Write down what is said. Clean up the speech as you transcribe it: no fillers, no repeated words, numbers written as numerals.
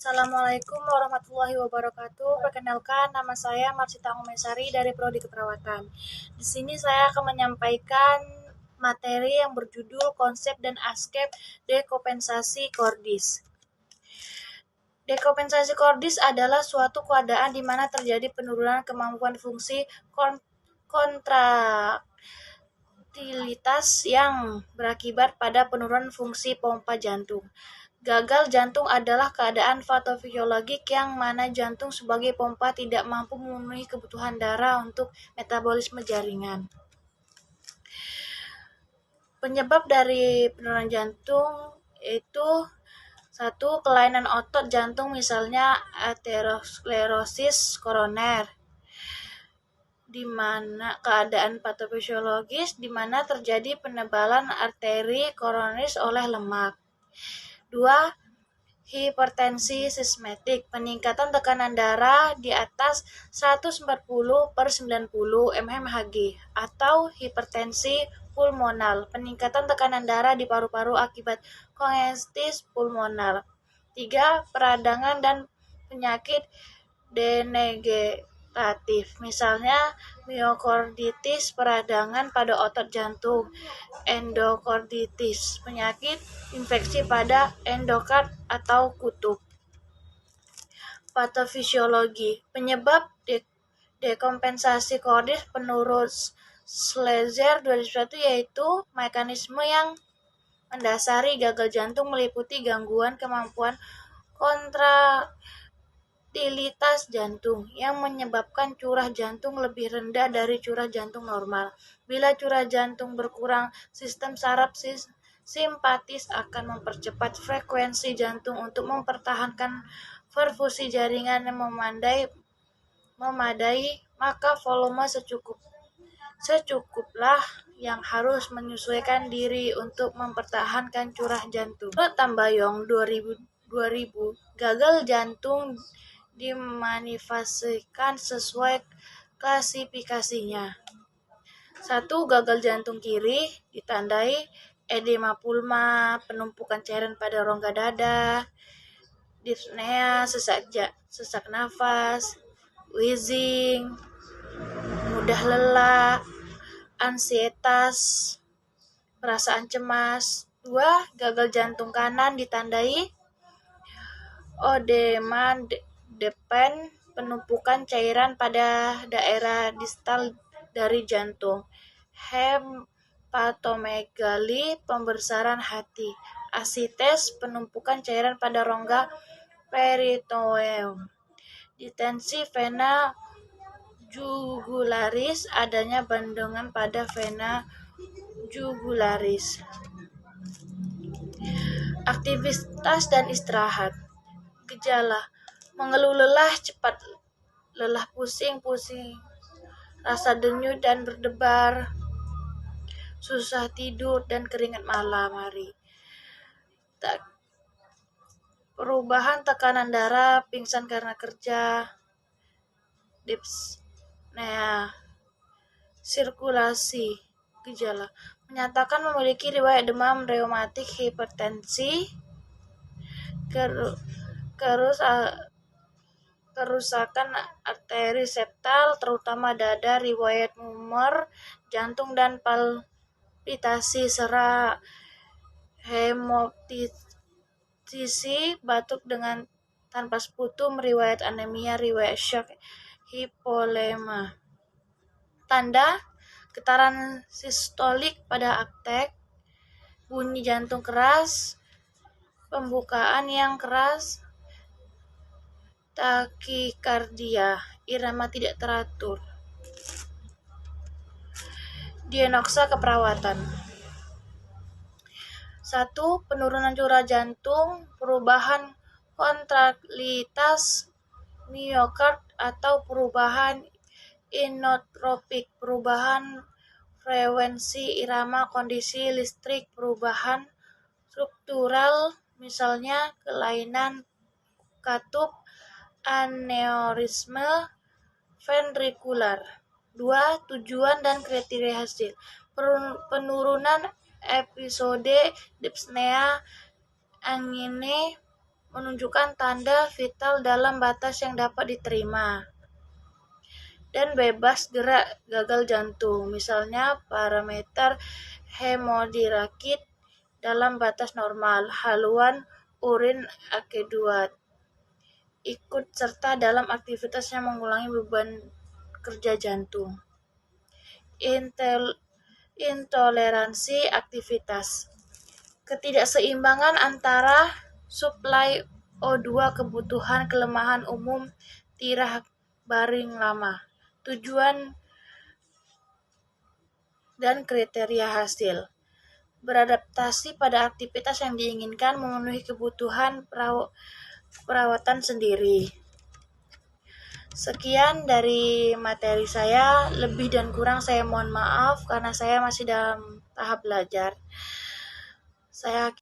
Assalamualaikum warahmatullahi wabarakatuh. Perkenalkan, nama saya Marsita Umesari dari Prodi Keperawatan. Di sini saya akan menyampaikan materi yang berjudul Konsep dan Aspek Dekompensasi Cordis. Dekompensasi cordis adalah suatu keadaan di mana terjadi penurunan kemampuan fungsi kontraktilitas yang berakibat pada penurunan fungsi pompa jantung. Gagal jantung adalah keadaan patofisiologik yang mana jantung sebagai pompa tidak mampu memenuhi kebutuhan darah untuk metabolisme jaringan. Penyebab dari penurunan jantung itu satu, kelainan otot jantung misalnya aterosklerosis koroner, di mana keadaan patofisiologis di mana terjadi penebalan arteri koronis oleh lemak. 2. Hipertensi sistematik, peningkatan tekanan darah di atas 140/90 mmHg, atau hipertensi pulmonal, peningkatan tekanan darah di paru-paru akibat kongestis pulmonar. 3. Peradangan dan penyakit degeneratif, misalnya miokarditis, peradangan pada otot jantung, endokarditis, penyakit infeksi pada endokard atau kutub. Patofisiologi, penyebab dekompensasi cordis menurut Schleicher 2001 yaitu mekanisme yang mendasari gagal jantung meliputi gangguan kemampuan kontraktilitas jantung yang menyebabkan curah jantung lebih rendah dari curah jantung normal. Bila curah jantung berkurang, sistem saraf simpatis akan mempercepat frekuensi jantung untuk mempertahankan perfusi jaringan yang memadai, maka volume secukuplah yang harus menyesuaikan diri untuk mempertahankan curah jantung. Menurut Tambayong 2000, gagal jantung dimanifestasikan sesuai klasifikasinya. 1. Gagal jantung kiri ditandai edema pulma, penumpukan cairan pada rongga dada, dyspnea, sesak nafas, wheezing, mudah lelah, ansietas, perasaan cemas. 2. Gagal jantung kanan ditandai edema depan, penumpukan cairan pada daerah distal dari jantung, hepatomegali, pembesaran hati, asites, penumpukan cairan pada rongga peritoneum, distensi vena jugularis, adanya bendungan pada vena jugularis. Aktivitas dan istirahat. Gejala: mengeluh lelah cepat, lelah pusing, rasa denyut dan berdebar, susah tidur dan keringat malam hari. Perubahan tekanan darah, pingsan karena kerja, dyspnea. Sirkulasi. Gejala: menyatakan memiliki riwayat demam, reumatik, hipertensi, kerusakan arteri septal, terutama dada, riwayat murmur jantung dan palpitasi, serak, hemoptisi, batuk dengan tanpa sputum, riwayat anemia, riwayat shock, hipolima. Tanda: getaran sistolik pada aktek, bunyi jantung keras, pembukaan yang keras, takikardia, irama tidak teratur. Diagnosa keperawatan. 1. Penurunan curah jantung, perubahan kontraktilitas miokard atau perubahan inotropik, perubahan frekuensi irama, kondisi listrik, perubahan struktural, misalnya kelainan katup, aneurisme ventrikular. 2. Tujuan dan kriteria hasil. Penurunan episode dyspnea, angine, menunjukkan tanda vital dalam batas yang dapat diterima, dan bebas gerak gagal jantung, misalnya parameter hemodirakit dalam batas normal, haluan urin akediat, ikut serta dalam aktivitas yang mengurangi beban kerja jantung. Intoleransi aktivitas. Ketidakseimbangan antara suplai O2 kebutuhan kelemahan umum tirah baring lama. Tujuan dan kriteria hasil. Beradaptasi pada aktivitas yang diinginkan, memenuhi kebutuhan perawatan sendiri. Sekian dari materi saya, lebih dan kurang saya mohon maaf karena saya masih dalam tahap belajar. Saya